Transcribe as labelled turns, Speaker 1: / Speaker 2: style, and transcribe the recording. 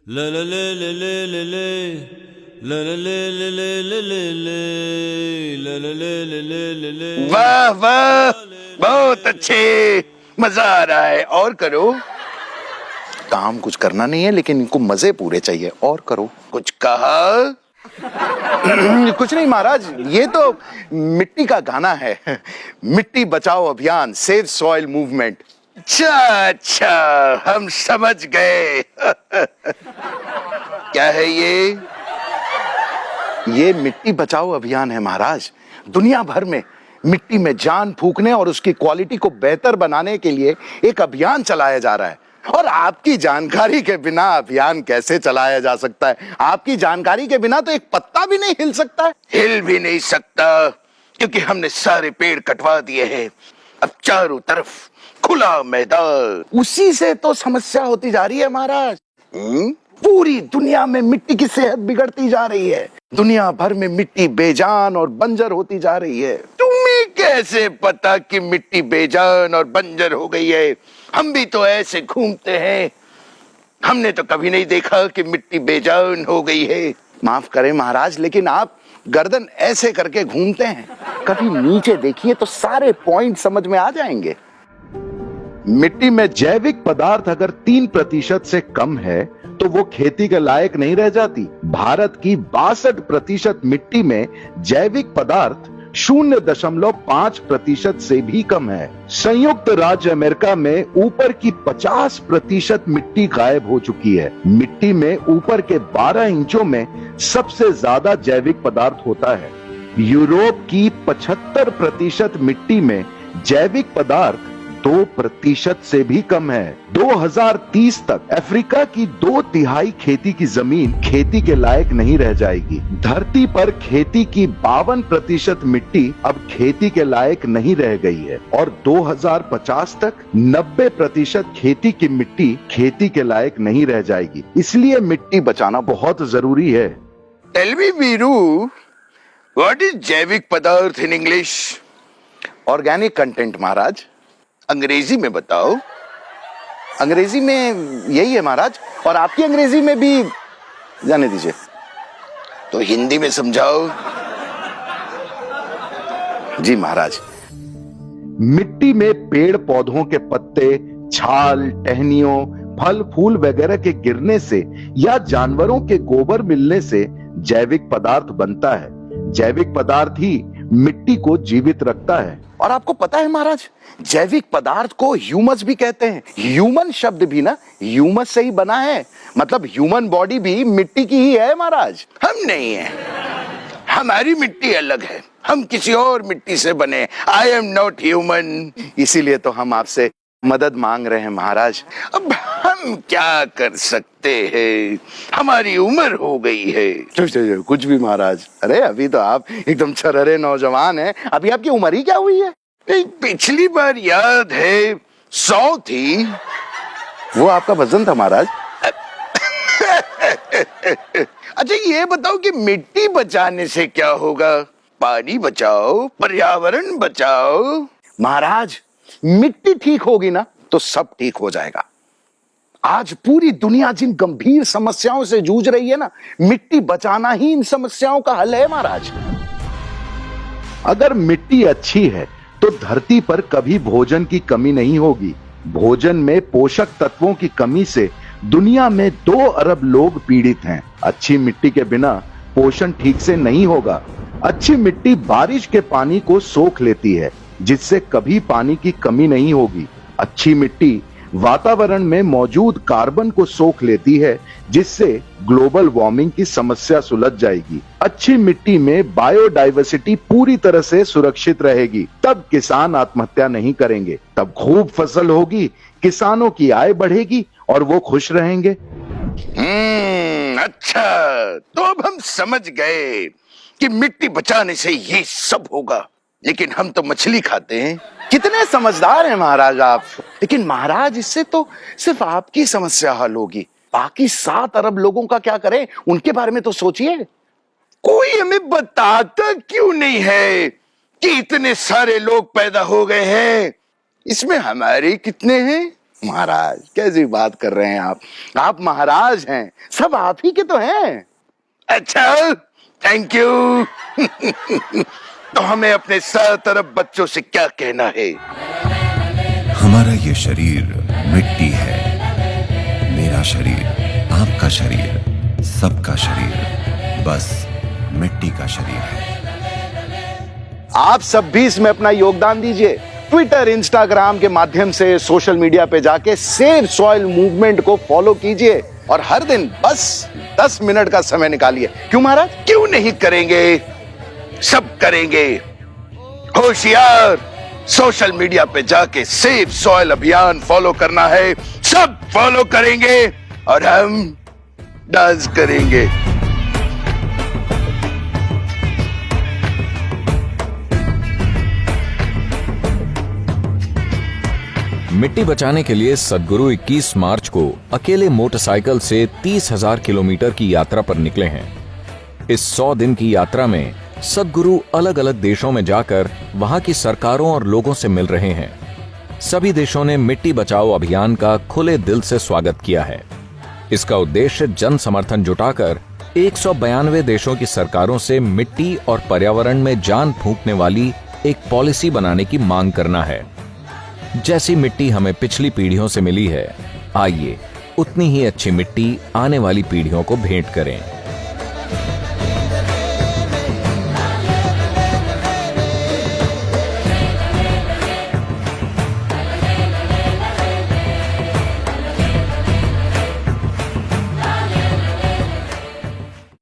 Speaker 1: La la la la la la la. La la la la la la la la. La la la la la la la.
Speaker 2: वाह वाह, बहुत अच्छे, मजा आ रहा है। और करो। काम कुछ करना नहीं है, लेकिन इनको मजे पूरे चाहिए। और करो। कुछ कहा? कुछ नहीं महाराज, ये तो मिट्टी का गाना है। मिट्टी बचाओ अभियान, सेव सॉइल मूवमेंट। अच्छा अच्छा, हम समझ गए। क्या है ये मिट्टी बचाओ अभियान है महाराज। दुनिया भर में मिट्टी में जान फूंकने और उसकी क्वालिटी को बेहतर बनाने के लिए एक अभियान चलाया जा रहा है। और आपकी जानकारी के बिना अभियान कैसे चलाया जा सकता है? आपकी जानकारी के बिना तो एक पत्ता भी नहीं हिल सकता है। हिल भी नहीं सकता, क्योंकि हमने सारे पेड़ कटवा दिए हैं। अब चारों तरफ खुला मैदान। उसी से तो समस्या होती जा रही है महाराज। पूरी दुनिया में मिट्टी की सेहत बिगड़ती जा रही है। दुनिया भर में मिट्टी बेजान और बंजर होती जा रही है। तुम्हें कैसे पता कि मिट्टी बेजान और बंजर हो गई है? हम भी तो ऐसे घूमते हैं। हमने तो कभी नहीं देखा कि मिट्टी बेजान हो गई है। माफ करें महाराज, लेकिन आप गर्दन ऐसे करके घूमते हैं। कभी नीचे देखिए तो सारे पॉइंट समझ में आ जाएंगे।
Speaker 3: मिट्टी में जैविक पदार्थ अगर 3% से कम है तो वो खेती के लायक नहीं रह जाती। भारत की 62% मिट्टी में जैविक पदार्थ 0.5% से भी कम है। संयुक्त राज्य अमेरिका में ऊपर की 50% मिट्टी गायब हो चुकी है। मिट्टी में ऊपर के 12 इंचों में सबसे ज्यादा जैविक पदार्थ होता है। यूरोप की 75% मिट्टी में जैविक पदार्थ 2% से भी कम है। 2030 तक अफ्रीका की 2/3 खेती की जमीन खेती के लायक नहीं रह जाएगी। धरती पर खेती की 52% मिट्टी अब खेती के लायक नहीं रह गई है और 2050 तक 90% खेती की मिट्टी खेती के लायक नहीं रह जाएगी। इसलिए मिट्टी बचाना बहुत जरूरी है।
Speaker 2: Tell me Veeru, what is जैविक पदार्थ इन इंग्लिश? ऑर्गेनिक कंटेंट महाराज। अंग्रेजी में बताओ। अंग्रेजी में यही है महाराज, और आपकी अंग्रेजी में भी जाने दीजिए। तो हिंदी में समझाओ। जी महाराज।
Speaker 3: मिट्टी में पेड़ पौधों के पत्ते, छाल, टहनियों, फल फूल वगैरह के गिरने से या जानवरों के गोबर मिलने से जैविक पदार्थ बनता है। जैविक पदार्थ ही मिट्टी को जीवित रखता है।
Speaker 2: और आपको पता है महाराज, जैविक पदार्थ को ह्यूमस भी कहते हैं। ह्यूमन शब्द भी ना ह्यूमस से ही बना है। मतलब ह्यूमन बॉडी भी मिट्टी की ही है महाराज। हम नहीं है, हमारी मिट्टी अलग है। हम किसी और मिट्टी से बने। I am not human. इसीलिए तो हम आपसे मदद मांग रहे हैं महाराज। अब हम क्या कर सकते हैं? हमारी उम्र हो गई है। कुछ भी महाराज। अरे अभी तो आप एकदम छरहरे नौजवान हैं। अभी आपकी उम्र ही क्या हुई है? पिछली बार याद है 100 थी। वो आपका वजन था महाराज। अच्छा ये बताओ कि मिट्टी बचाने से क्या होगा? पानी बचाओ, पर्यावरण बचाओ। महाराज मिट्टी ठीक होगी ना तो सब ठीक हो जाएगा। आज पूरी दुनिया जिन गंभीर समस्याओं से जूझ रही है ना, मिट्टी बचाना ही इन समस्याओं का हल है महाराज।
Speaker 3: अगर मिट्टी अच्छी है तो धरती पर कभी भोजन की कमी नहीं होगी। भोजन में पोषक तत्वों की कमी से दुनिया में 2 अरब लोग पीड़ित हैं। अच्छी मिट्टी के बिना पोषण ठीक से नहीं होगा। अच्छी मिट्टी बारिश के पानी को सोख लेती है, जिससे कभी पानी की कमी नहीं होगी। अच्छी मिट्टी वातावरण में मौजूद कार्बन को सोख लेती है, जिससे ग्लोबल वार्मिंग की समस्या सुलझ जाएगी। अच्छी मिट्टी में बायोडायवर्सिटी पूरी तरह से सुरक्षित रहेगी। तब किसान आत्महत्या नहीं करेंगे, तब खूब फसल होगी, किसानों की आय बढ़ेगी और वो खुश रहेंगे।
Speaker 2: अच्छा, तो अब हम समझ गए कि मिट्टी बचाने से ये सब होगा। लेकिन हम तो मछली खाते हैं। कितने समझदार हैं महाराज आप। लेकिन महाराज इससे तो सिर्फ आपकी समस्या हल होगी। बाकी 7 अरब लोगों का क्या करें? उनके बारे में तो सोचिए। कोई हमें बताता क्यों नहीं है कि इतने सारे लोग पैदा हो गए हैं? इसमें हमारे कितने हैं? महाराज कैसी बात कर रहे हैं आप महाराज हैं, सब आप ही के तो हैं। अच्छा थैंक यू। तो हमें अपने सरतरफ बच्चों से क्या कहना है?
Speaker 4: हमारा ये शरीर मिट्टी है, मेरा शरीर, आपका शरीर, सबका शरीर बस मिट्टी का शरीर है।
Speaker 2: आप सब भी इसमें अपना योगदान दीजिए। ट्विटर, इंस्टाग्राम के माध्यम से सोशल मीडिया पे जाके सेव सॉइल मूवमेंट को फॉलो कीजिए और हर दिन बस 10 मिनट का समय निकालिए। क्यों महाराज, क्यों नहीं करेंगे? सब करेंगे। होशियार, सोशल मीडिया पे जाके सेव सॉइल अभियान फॉलो करना है। सब फॉलो करेंगे और हम डांस करेंगे।
Speaker 5: मिट्टी बचाने के लिए सद्गुरु 21 मार्च को अकेले मोटरसाइकिल से 30,000 किलोमीटर की यात्रा पर निकले हैं। इस 100 दिन की यात्रा में सद्गुरु अलग अलग देशों में जाकर वहां की सरकारों और लोगों से मिल रहे हैं। सभी देशों ने मिट्टी बचाओ अभियान का खुले दिल से स्वागत किया है। इसका उद्देश्य जन समर्थन जुटाकर 192 देशों की सरकारों से मिट्टी और पर्यावरण में जान फूंकने वाली एक पॉलिसी बनाने की मांग करना है। जैसी मिट्टी हमें पिछली पीढ़ियों से मिली है, आइए उतनी ही अच्छी मिट्टी आने वाली पीढ़ियों को भेंट करें।